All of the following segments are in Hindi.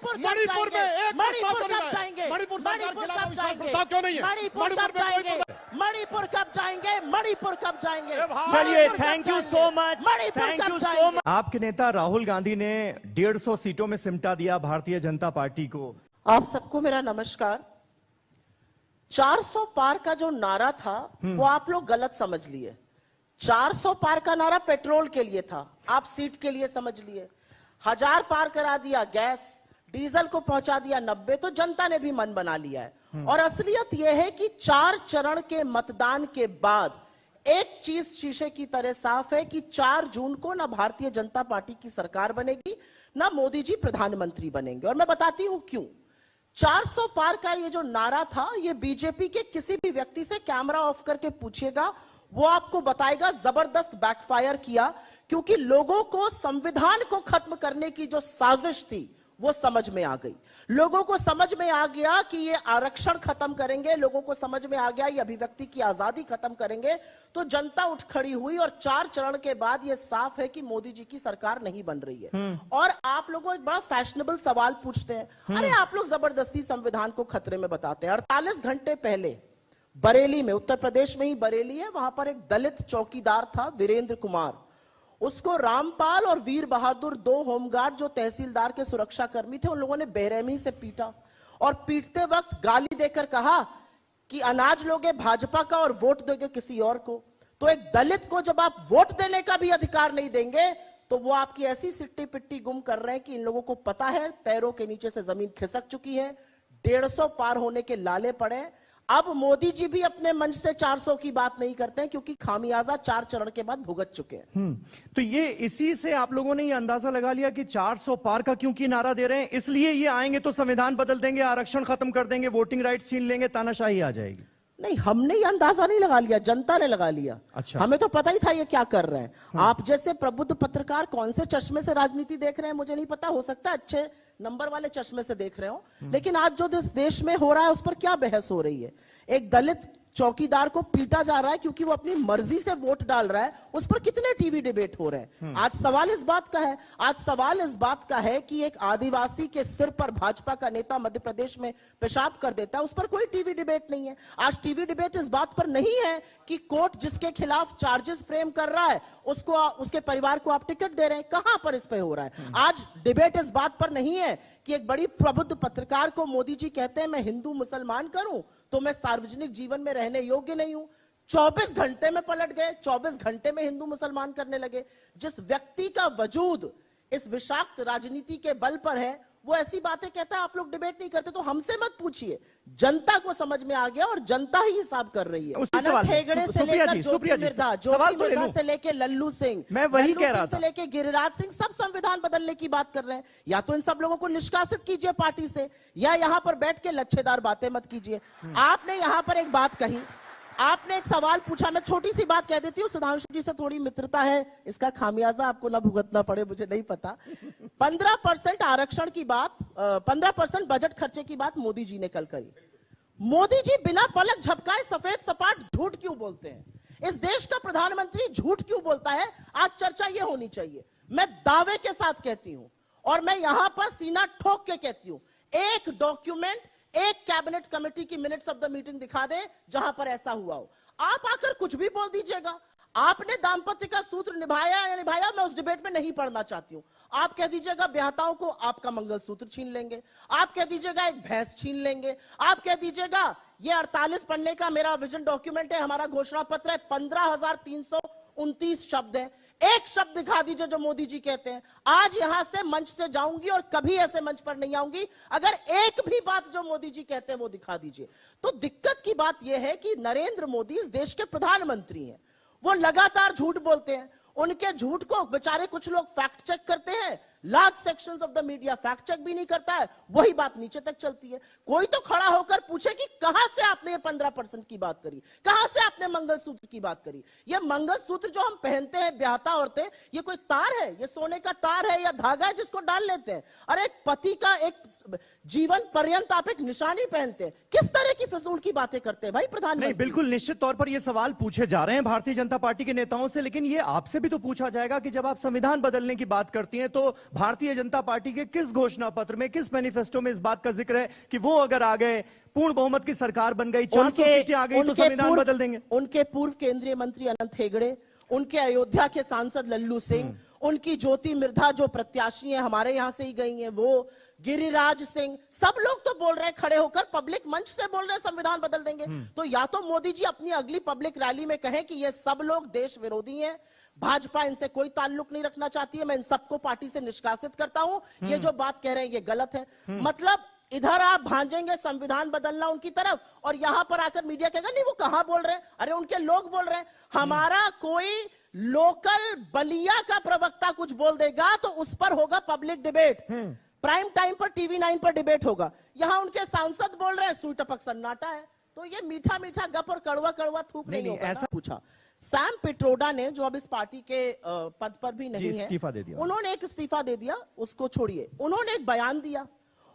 मणिपुर कब जाएंगे? मणिपुर कब जाएंगे? मणिपुर कब जाएंगे? मणिपुर कब जाएंगे? मणिपुर कब जाएंगे? मणिपुर कब जाएंगे? चलिए, thank you so much, Manipur thank कब यू सो जाएंगे? मच। आपके नेता राहुल गांधी ने 150 सीटों में सिमटा दिया भारतीय जनता पार्टी को। आप सबको मेरा नमस्कार। 400 पार का जो नारा था वो आप लोग गलत समझ लिए। 400 पार का नारा पेट्रोल के लिए था, आप सीट के लिए समझ लिए। 1000 पार करा दिया गैस, डीजल को पहुंचा दिया 90, तो जनता ने भी मन बना लिया है। और असलियत यह है कि 4 चरण के मतदान के बाद एक चीज शीशे की तरह साफ है कि 4 जून को ना भारतीय जनता पार्टी की सरकार बनेगी, ना मोदी जी प्रधानमंत्री बनेंगे। और मैं बताती हूं क्यों। 400 पार का ये जो नारा था, ये बीजेपी के किसी भी व्यक्ति से कैमरा ऑफ करके पूछिएगा, वो आपको बताएगा जबरदस्त बैकफायर किया। क्योंकि लोगों को संविधान को खत्म करने की जो साजिश थी वो समझ में आ गई। लोगों को समझ में आ गया कि ये आरक्षण खत्म करेंगे, लोगों को समझ में आ गया ये अभिव्यक्ति की आजादी खत्म करेंगे, तो जनता उठ खड़ी हुई। और 4 चरण के बाद ये साफ है कि मोदी जी की सरकार नहीं बन रही है। और आप लोगों एक बड़ा फैशनेबल सवाल पूछते हैं, अरे आप लोग जबरदस्ती संविधान को खतरे में बताते हैं। 48 घंटे पहले बरेली में, उत्तर प्रदेश में ही बरेली है, वहां पर एक दलित चौकीदार था वीरेंद्र कुमार। उसको रामपाल और वीर बहादुर, 2 होमगार्ड जो तहसीलदार के सुरक्षा कर्मी थे, उन लोगों ने बेरहमी से पीटा। और पीटते वक्त गाली देकर कहा कि अनाज लोगे भाजपा का और वोट दोगे किसी और को। तो एक दलित को जब आप वोट देने का भी अधिकार नहीं देंगे, तो वो आपकी ऐसी सिट्टी पिट्टी गुम कर रहे हैं कि इन लोगों को पता है पैरों के नीचे से जमीन खिसक चुकी है। 150 पार होने के लाले पड़े। अब मोदी जी भी अपने मंच से 400 की बात नहीं करते हैं, क्योंकि खामियाजा 4 चरण के बाद भुगत चुके हैं। तो ये इसी से आप लोगों ने ये अंदाजा लगा लिया कि 400 पार का क्योंकि नारा दे रहे हैं, इसलिए ये आएंगे तो संविधान बदल देंगे, आरक्षण खत्म कर देंगे, वोटिंग राइट्स छीन लेंगे, तानाशाही आ जाएगी। नहीं, हमने ये अंदाजा नहीं लगा लिया, जनता ने लगा लिया। अच्छा। हमें तो पता ही था ये क्या कर रहे हैं। आप जैसे प्रबुद्ध पत्रकार कौन से चश्मे से राजनीति देख रहे हैं मुझे नहीं पता, हो सकता है अच्छे नंबर वाले चश्मे से देख रहे हो, लेकिन आज जो देश में हो रहा है उस पर क्या बहस हो रही है। एक दलित चौकीदार को पीटा जा रहा है क्योंकि वो अपनी मर्जी से वोट डाल रहा है, उस पर कितने टीवी डिबेट हो रहे हैं। आज सवाल इस बात का है, कि एक आदिवासी के सिर पर भाजपा का नेता मध्य प्रदेश में पेशाब कर देता है, उस पर कोई टीवी डिबेट नहीं है। आज टीवी डिबेट इस बात पर नहीं है कि कोर्ट जिसके खिलाफ चार्जेस फ्रेम कर रहा है उसको, उसके परिवार को आप टिकट दे रहे हैं। कहां पर इस पे हो रहा है? आज डिबेट इस बात पर नहीं है कि एक बड़ी प्रबुद्ध पत्रकार को मोदी जी कहते हैं मैं हिंदू मुसलमान करूं तो मैं सार्वजनिक जीवन में रहने योग्य नहीं हूं। 24 घंटे में पलट गए, 24 घंटे में हिंदू मुसलमान करने लगे। जिस व्यक्ति का वजूद इस विषाक्त राजनीति के बल पर है, वो ऐसी बातें कहता है, आप लोग डिबेट नहीं करते। तो हमसे मत पूछिए, जनता को समझ में आ गया और जनता ही हिसाब कर रही है। अनंत हेगड़े से लेकर ज्योति मिर्धा से लेकर लल्लू सिंह, मैं वही कह रहा था, से लेकर गिरिराज सिंह, सब संविधान बदलने की बात कर रहे हैं। या तो इन सब लोगों को निष्कासित कीजिए पार्टी से, या यहां पर बैठ के लच्छेदार बातें मत कीजिए। आपने यहां पर एक बात कही, आपने एक सवाल पूछा, मैं छोटी सी बात कह देती हूँ, सुधांशु जी से थोड़ी मित्रता है, इसका खामियाजा आपको ना भुगतना पड़े मुझे नहीं पता। 15% आरक्षण की बात, 15% बजट खर्चे की बात मोदी जी ने कल करी। मोदी जी बिना पलक झपकाए सफेद सपाट झूठ क्यों बोलते हैं? इस देश का प्रधानमंत्री झूठ क्यों बोलता है? आज चर्चा यह होनी चाहिए। मैं दावे के साथ कहती हूं और मैं यहां पर सीना ठोक के कहती हूं, एक डॉक्यूमेंट, एक कैबिनेट कमेटी की मिनट्स ऑफ द मीटिंग दिखा दे जहां पर ऐसा हुआ हो। आप आकर कुछ भी बोल दीजिएगा, आपने दाम्पत्य का सूत्र निभाया या निभाया, मैं उस डिबेट में नहीं पढ़ना चाहती हूं। आप कह दीजिएगा ब्याहताओं को आपका मंगलसूत्र छीन लेंगे, आप कह दीजिएगा एक भैंस छीन लेंगे, आप कह दीजिएगा ये 48 पन्ने का मेरा विजन डॉक्यूमेंट है, हमारा घोषणा पत्र है, 15,329 शब्द है, एक शब्द दिखा दीजिए जो मोदी जी कहते हैं। आज यहां से मंच से जाऊंगी और कभी ऐसे मंच पर नहीं आऊंगी अगर एक भी बात जो मोदी जी कहते हैं वो दिखा दीजिए। तो दिक्कत की बात यह है कि नरेंद्र मोदी इस देश के प्रधानमंत्री हैं, वो लगातार झूठ बोलते हैं। उनके झूठ को बेचारे कुछ लोग फैक्ट चेक करते हैं, large sections of the media fact check भी नहीं करता है, वही बात नीचे तक चलती है। कोई तो खड़ा होकर पूछे कि कहां से आपने ये 15% की बात करी, कहां से आपने मंगलसूत्र की बात करी? ये मंगलसूत्र जो हम पहनते हैं ब्याहता औरतें, ये कोई तार है? ये सोने का तार है या धागा है जिसको डाल लेते हैं? अरे एक पति का एक जीवन पर्यंत आप एक निशानी पहनते हैं, किस तरह की फिजूल की बातें करते हैं भाई प्रधानमंत्री? नहीं, बिल्कुल निश्चित तौर पर ये सवाल पूछे जा रहे हैं भारतीय जनता पार्टी के नेताओं से, लेकिन ये आपसे भी तो पूछा जाएगा कि जब आप संविधान बदलने की बात करती हैं तो भारतीय जनता पार्टी के किस घोषणा पत्र में, किस मैनिफेस्टो में इस बात का जिक्र है कि वो अगर आ गए, पूर्ण बहुमत की सरकार बन गई, 400 सीटें आ गई तो संविधान बदल देंगे? उनके पूर्व केंद्रीय मंत्री अनंत हेगड़े, उनके अयोध्या के सांसद लल्लू सिंह, उनकी ज्योति मिर्धा जो प्रत्याशी हैं हमारे यहां से ही गई हैं, वो गिरिराज सिंह, सब लोग तो बोल रहे हैं खड़े होकर, पब्लिक मंच से बोल रहे हैं संविधान बदल देंगे। तो या तो मोदी जी अपनी अगली पब्लिक रैली में कहें कि ये सब लोग देश विरोधी हैं, भाजपा इनसे कोई ताल्लुक नहीं रखना चाहती है, मैं इन सबको पार्टी से निष्कासित करता हूं, ये जो बात कह रहे हैं ये गलत है। मतलब इधर आप भांजेंगे संविधान बदलना उनकी तरफ, और यहां पर आकर मीडिया कहेगा नहीं वो कहां बोल रहे हैं, अरे उनके लोग बोल रहे हैं। हमारा कोई लोकल बलिया का प्रवक्ता कुछ बोल देगा तो उस पर होगा पब्लिक डिबेट, प्राइम टाइम पर टीवी 9 पर डिबेट होगा। यहां उनके सांसद बोल रहे हैं, सुई टपक सन्नाटा है। तो ये मीठा मीठा गप और कड़वा कड़वा थूक नहीं होगा। ऐसा पूछा सैम पिट्रोडा ने, जो अब इस पार्टी के पद पर भी नहीं है, इस्तीफा दे दिया। उन्होंने एक इस्तीफा दे दिया, उसको छोड़िए, उन्होंने एक बयान दिया।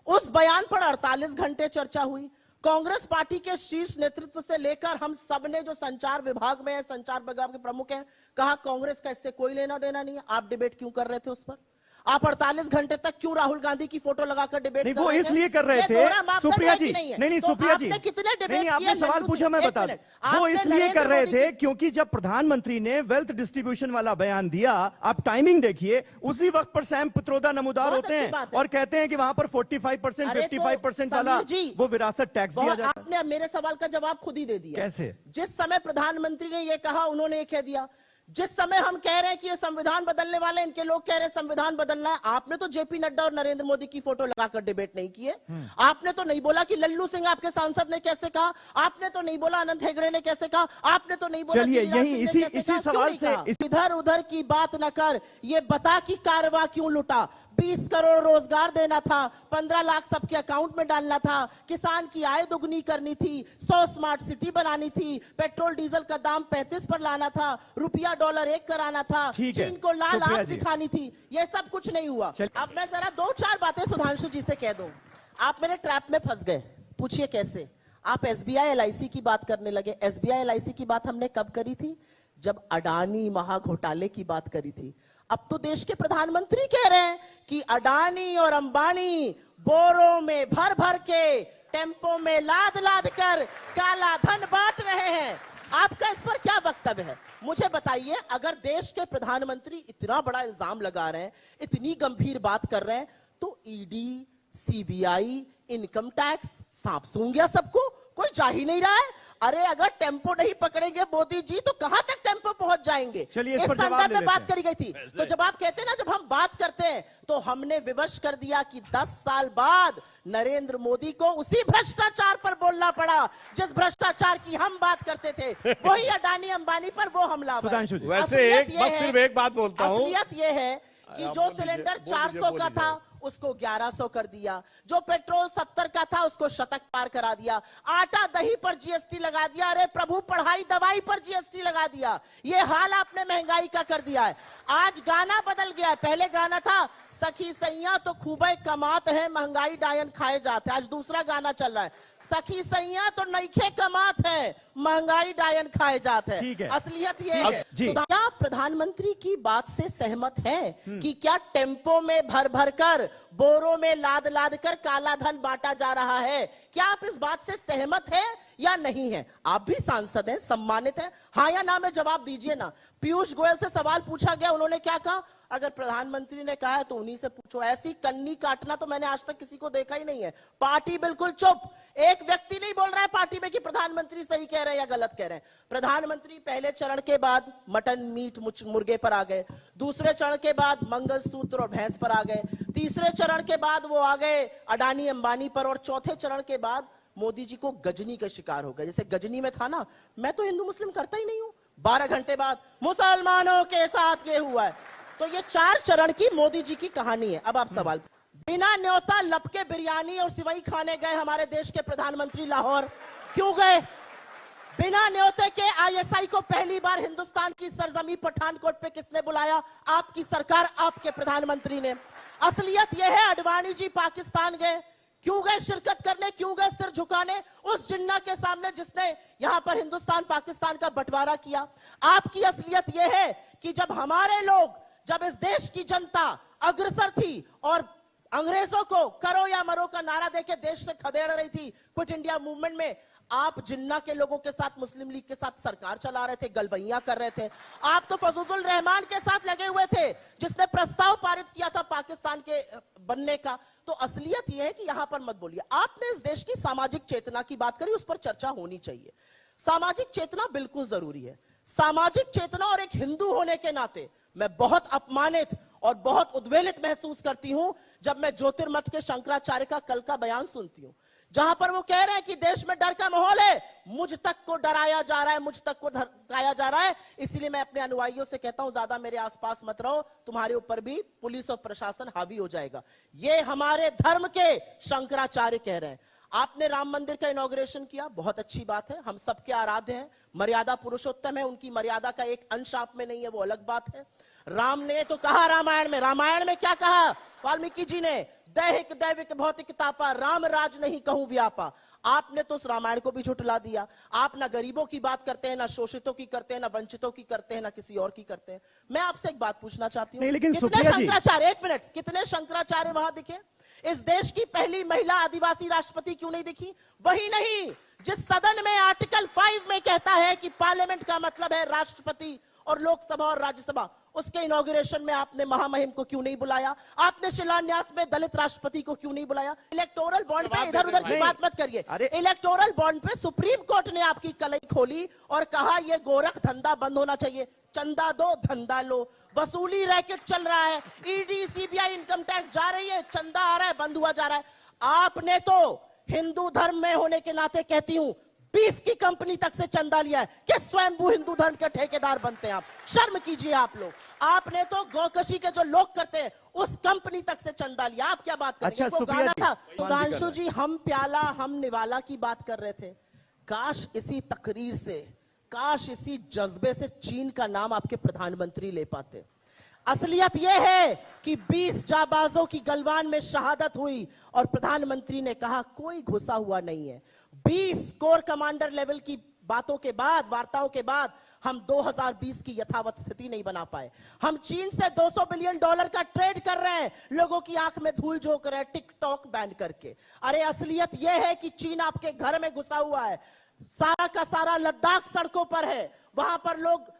उस बयान पर 48 घंटे चर्चा हुई। कांग्रेस पार्टी के शीर्ष नेतृत्व से लेकर हम सब ने, जो संचार विभाग में है, संचार विभाग के प्रमुख हैं, कहा कांग्रेस का इससे कोई लेना देना नहीं है। आप डिबेट क्यों कर रहे थे उस पर? आप 48 घंटे तक क्यों राहुल गांधी की फोटो लगाकर डिबेट कर रहे थे? वो इसलिए कर रहे थे सुप्रिया जी, नहीं सुप्रिया जी, कितने डिबेट, आपने सवाल पूछा, मैं बता दूं, वो इसलिए कर रहे थे क्योंकि जब प्रधानमंत्री ने वेल्थ डिस्ट्रीब्यूशन वाला बयान दिया, आप टाइमिंग देखिए, उसी वक्त पर सैम पित्रोदा नमूदार होते हैं और कहते हैं कि वहां पर 45%, 55% वाला वो विरासत टैक्स दिया जाता है। आपने मेरे सवाल का जवाब खुद ही दे दिया। कैसे? जिस समय प्रधानमंत्री ने ये कहा, उन्होंने ये कह दिया। जिस समय हम कह रहे हैं कि ये संविधान बदलने वाले, इनके लोग कह रहे हैं संविधान बदलना है, आपने तो जेपी नड्डा और नरेंद्र मोदी की फोटो लगाकर डिबेट नहीं किए। आपने तो नहीं बोला कि लल्लू सिंह आपके सांसद ने कैसे कहा, आपने तो नहीं बोला अनंत हेगड़े ने कैसे कहा, आपने तो नहीं बोला। चलिए यही इसी सवाल से इधर उधर की बात न कर, ये बता कि कारवा क्यों लुटा। 20 करोड़ रोजगार देना था, 15 लाख सबके अकाउंट में डालना था, किसान की आय दुगनी करनी थी, 100 स्मार्ट सिटी बनानी थी, पेट्रोल डीजल का दाम 35 पर लाना था, रुपया डॉलर 1 कराना था, चीन को लाल आंख दिखानी थी। ये सब कुछ नहीं हुआ। अब मैं जरा 2-4 बातें सुधांशु जी से कह दूं। आप मेरे ट्रैप में फंस गए, पूछिए कैसे? आप एसबीआई एलआईसी की बात करने लगे। एसबीआई एलआईसी की बात हमने कब करी थी? जब अडानी महाघोटाले की बात करी थी। अब तो देश के प्रधानमंत्री कह रहे हैं कि अडानी और अंबानी बोरों में भर भर के, टेम्पो में लाद लाद कर काला धन बांट रहे हैं। आपका इस पर क्या वक्तव्य है? मुझे बताइए। अगर देश के प्रधानमंत्री इतना बड़ा इल्जाम लगा रहे हैं, इतनी गंभीर बात कर रहे हैं, तो ईडी, सीबीआई, इनकम टैक्स सांप सूंघ गया सबको, कोई जा ही नहीं रहा है। अरे अगर टेम्पो नहीं पकड़ेंगे मोदी जी तो कहां तक टेम्पो पहुंच जाएंगे? इस संदर्भ में बात करी गई थी। तो जब आप कहते हैं ना, जब हम बात करते हैं तो हमने विवश कर दिया कि 10 साल बाद नरेंद्र मोदी को उसी भ्रष्टाचार पर बोलना पड़ा जिस भ्रष्टाचार की हम बात करते थे, वही अडानी अंबानी पर वो हमला। वैसे सिर्फ एक बात बोलता हूं, असलियत यह है कि जो सिलेंडर 400 का था उसको 1100 कर दिया, जो पेट्रोल 70 का था उसको शतक पार करा दिया, आटा दही पर जीएसटी लगा दिया, अरे प्रभु पढ़ाई दवाई पर जीएसटी लगा दिया। ये हाल आपने महंगाई का कर दिया है। आज गाना बदल गया है। पहले गाना था सखी सैया तो खूबे कमात है, महंगाई डायन खाए जाते। आज दूसरा गाना चल रहा है, सखी सैया तो नईखे कमात है, महंगाई डायन खाए जाते हैं। असलियत ये है। क्या प्रधानमंत्री की बात से सहमत है कि क्या टेम्पो में भर भर कर, बोरों में लाद लाद कर काला धन बांटा जा रहा है? क्या आप इस बात से सहमत हैं या नहीं है? आप भी सांसद हैं, सम्मानित हैं, हाँ या ना में जवाब दीजिए ना। पीयूष गोयल से सवाल पूछा गया, उन्होंने क्या कहा? अगर प्रधानमंत्री ने कहा है तो उन्हीं से पूछो। ऐसी कन्नी काटना तो मैंने आज तक किसी को देखा ही नहीं है। पार्टी बिल्कुल चुप। एक व्यक्ति नहीं बोल रहा है पार्टी में कि प्रधानमंत्री सही कह रहे हैं या गलत कह रहे हैं। प्रधानमंत्री पहले चरण के बाद मटन मीट मुर्गे पर आ गए, दूसरे चरण के बाद मंगलसूत्र और भैंस पर आ गए, तीसरे चरण के बाद वो आ गए अडानी अंबानी पर, और चौथे चरण के बाद मोदी जी को गजनी का शिकार हो गए। जैसे गजनी में था ना, मैं तो हिंदू मुस्लिम करता ही नहीं हूं, 12 घंटे बाद मुसलमानों के साथ ये हुआ है। तो ये 4 चरण की मोदी जी की कहानी है। अब आप सवाल, बिना न्योता लपके बिरयानी और सिवई खाने गए हमारे देश के प्रधानमंत्री लाहौर, क्यों गए? बिना न्योते के आईएसआई को पहली बार हिंदुस्तान की सरजमी पठानकोट पे किसने बुलाया? आपकी सरकार, आपके प्रधानमंत्री ने। असलियत यह है, अडवाणी जी पाकिस्तान गए, क्यों गए शिरकत करने, क्यों गए सिर झुकाने उस जिन्ना के सामने जिसने यहां पर हिंदुस्तान पाकिस्तान का बंटवारा किया? आपकी असलियत यह है कि जब हमारे लोग, जब इस देश की जनता अग्रसर थी और अंग्रेजों को करो या मरो का नारा देके देश से खदेड़ रही थी। क्विट इंडिया मूवमेंट में आप जिन्ना के लोगों के साथ, मुस्लिम लीग के साथ सरकार चला रहे थे, गलबैया कर रहे थे। आप तो फजलुल रहमान के साथ लगे हुए थे जिसने प्रस्ताव पारित किया था पाकिस्तान के बनने का। तो असलियत यह है कि यहां पर मत बोलिए। आपने इस देश की सामाजिक चेतना की बात करी, उस पर चर्चा होनी चाहिए। सामाजिक चेतना बिल्कुल जरूरी है। सामाजिक चेतना और एक हिंदू होने के नाते मैं बहुत अपमानित और बहुत उद्वेलित महसूस करती हूं जब मैं ज्योतिर्मठ के शंकराचार्य का कल का बयान सुनती हूं, जहां पर वो कह रहे हैं कि देश में डर का माहौल है, मुझ तक को डराया जा रहा है, मुझ तक को धमकाया जा रहा है, इसलिए मैं अपने अनुयायियों से कहता हूं ज्यादा मेरे आसपास मत रहो, तुम्हारे ऊपर भी पुलिस और प्रशासन हावी हो जाएगा। ये हमारे धर्म के शंकराचार्य कह रहे हैं। आपने राम मंदिर का इनॉग्रेशन किया, बहुत अच्छी बात है, हम सबके आराध्य हैं, मर्यादा पुरुषोत्तम है, उनकी मर्यादा का एक अंश आप में नहीं है, वो अलग बात है। राम ने तो कहा रामायण में क्या कहा वाल्मीकि जी ने, दैहिक दैविक भौतिक तापा, राम राज नहीं कहूं व्यापा। आपने तो उस रामायण को भी झुठला दिया। आप ना गरीबों की बात करते हैं, ना शोषितों की करते हैं, ना वंचितों की करते हैं, ना किसी और की करते हैं। मैं आपसे एक बात पूछना चाहती हूँ, कितने शंकराचार्य, एक मिनट, कितने शंकराचार्य वहां दिखे? इस देश की पहली महिला आदिवासी राष्ट्रपति क्यों नहीं दिखी? वही नहीं जिस सदन में आर्टिकल 5 में कहता है कि पार्लियामेंट का मतलब है राष्ट्रपति और लोकसभा और राज्यसभा, उसके इनॉग्रेशन में आपने महामहिम को क्यों नहीं बुलाया? आपने शिलान्यास में दलित राष्ट्रपति को क्यों नहीं बुलाया? इलेक्टोरल बॉन्ड पे इधर उधर की बात मत करिए। इलेक्टोरल बॉन्ड पे सुप्रीम कोर्ट ने आपकी कलई खोली और कहा यह गोरख धंधा बंद होना चाहिए। चंदा दो धंधा लो, वसूली रैकेट चल रहा है, ईडी सीबीआई इनकम टैक्स जा रही है, चंदा आ रहा है, बंद हुआ जा रहा है। आपने तो हिंदू धर्म में होने के नाते कहती हूं बीफ की कंपनी तक से चंदा लिया है कि स्वयंभू हिंदू धर्म के ठेकेदार बनते हैं आप। शर्म कीजिए आप लोग। आपने तो गौकशी के जो लोग करते हैं उस कंपनी तक से चंदा लिया। आप क्या बात करेंगे? अच्छा, वो गाना था सुधांशु जी, हम प्याला हम निवाला की बात कर रहे थे। काश इसी तकरीर से, काश इसी जज्बे से चीन का नाम आपके प्रधानमंत्री ले पाते। असलियत यह है कि 20 जाबाजों की गलवान में शहादत हुई और प्रधानमंत्री ने कहा कोई घुसा हुआ नहीं है। 20 कोर कमांडर लेवल की बातों के बाद, वार्ताओं के बाद हम 2020 की यथावत स्थिति नहीं बना पाए। हम चीन से $200 बिलियन का ट्रेड कर रहे हैं, लोगों की आंख में धूल झोंक रहे हैं टिकटॉक बैन करके। अरे असलियत यह है कि चीन आपके घर में घुसा हुआ है। सारा का सारा लद्दाख सड़कों पर है, वहां पर लोग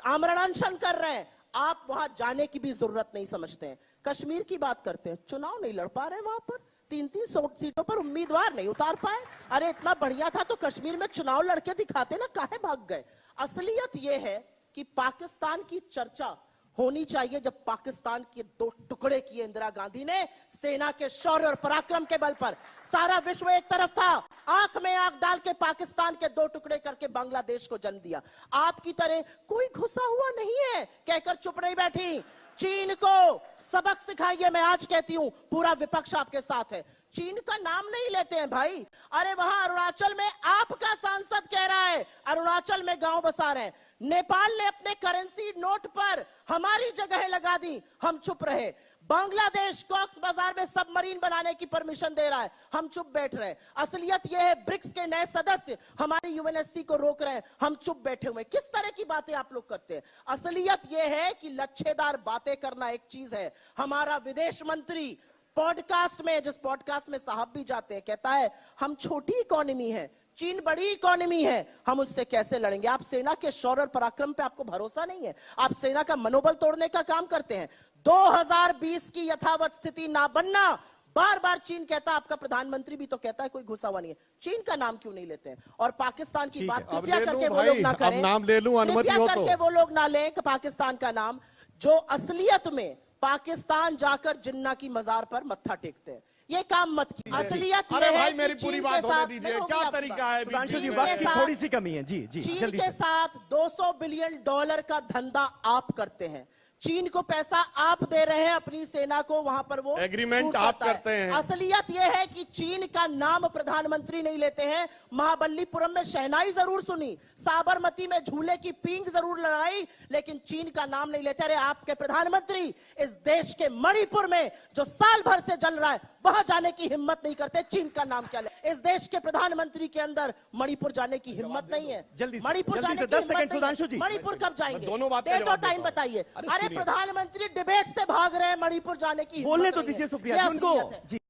आमरण अनशन कर रहे हैं। आप वहां जाने की भी जरूरत नहीं समझते हैं। कश्मीर की बात करते हैं, चुनाव नहीं लड़ पा रहे, वहां पर 3-3 सीटों पर उम्मीदवार नहीं उतार पाए। अरे इतना बढ़िया था तो कश्मीर में चुनाव लड़के दिखाते ना, काहे भाग गए? असलियत यह है कि पाकिस्तान की चर्चा होनी चाहिए जब पाकिस्तान के 2 टुकड़े किए इंदिरा गांधी ने सेना के शौर्य और पराक्रम के बल पर। सारा विश्व एक तरफ था, आंख में आंख डाल के पाकिस्तान के 2 टुकड़े करके बांग्लादेश को जन्म दिया। आपकी तरह कोई घुसा हुआ नहीं है कहकर चुप नहीं बैठी। चीन को सबक सिखाइए। मैं आज कहती हूं पूरा विपक्ष आपके साथ है। चीन का नाम नहीं लेते हैं भाई। अरे वहां अरुणाचल में आपका सांसद कह रहा है अरुणाचल में गांव बसा रहे हैं। नेपाल ने अपने करेंसी नोट पर हमारी जगह लगा दी, हम चुप रहे। बांग्लादेश कॉक्स बाजार में सबमरीन बनाने की परमिशन दे रहा है, हम चुप बैठ रहे। असलियत यह है ब्रिक्स के नए सदस्य हमारी यूएनएससी को रोक रहे हैं, हम चुप बैठे हुए। किस तरह की बातें आप लोग करते हैं? असलियत यह है कि लच्छेदार बातें करना एक चीज है। हमारा विदेश मंत्री पॉडकास्ट में, जिस पॉडकास्ट में साहब भी जाते हैं, कहता है हम छोटी इकोनॉमी है, चीन बड़ी इकोनॉमी है, हम उससे कैसे लड़ेंगे? आप सेना के शौर्य और पराक्रम पे आपको भरोसा नहीं है, आप सेना का मनोबल तोड़ने का काम करते हैं। 2020 की यथावत स्थिति ना बनना, बार बार चीन कहता, आपका प्रधानमंत्री भी तो कहता है कोई घुसा हुआ नहीं है। चीन का नाम क्यों नहीं लेते हैं? और पाकिस्तान की बात कृपया करके वो लोग ना करें, नाम ले लूं, अनुमति हो तो। करके वो लोग ना लें पाकिस्तान का नाम, जो असलियत में पाकिस्तान जाकर जिन्ना की मजार पर मत्था टेकते हैं। ये काम मत कीजिए। असलियत अरे ये भाई है मेरी कि पूरी चीन बात के होने साथ दीजिए, क्या तरीका है? सुधांशु जी, वक्त की थोड़ी सी कमी है। जी जी, चीन के साथ $200 बिलियन का धंधा आप करते हैं। चीन को पैसा आप दे रहे हैं, अपनी सेना को वहां पर वो एग्रीमेंट आप करते हैं। असलियत यह है कि चीन का नाम प्रधानमंत्री नहीं लेते हैं। महाबलीपुरम में शहनाई जरूर सुनी, साबरमती में झूले की पींग जरूर लड़ाई, लेकिन चीन का नाम नहीं लेते। अरे आपके प्रधानमंत्री इस देश के मणिपुर में जो साल भर से जल रहा है वहां जाने की हिम्मत नहीं करते, चीन का नाम क्या ले? इस देश के प्रधानमंत्री के अंदर मणिपुर जाने की हिम्मत नहीं है। जल्दी मणिपुर जाने की 10 सेकंड हिम्मत सुधांशु नहीं जी। है। मणिपुर कब जाएंगे? दोनों बातें डेट और जवाब टाइम दे दो। बताइए। अरे नहीं है। प्रधानमंत्री डिबेट से भाग रहे हैं मणिपुर जाने की बोलने हिम्मत तो नहीं है। दीजिए सुप्रिया ये जी उनको असलियत है। जी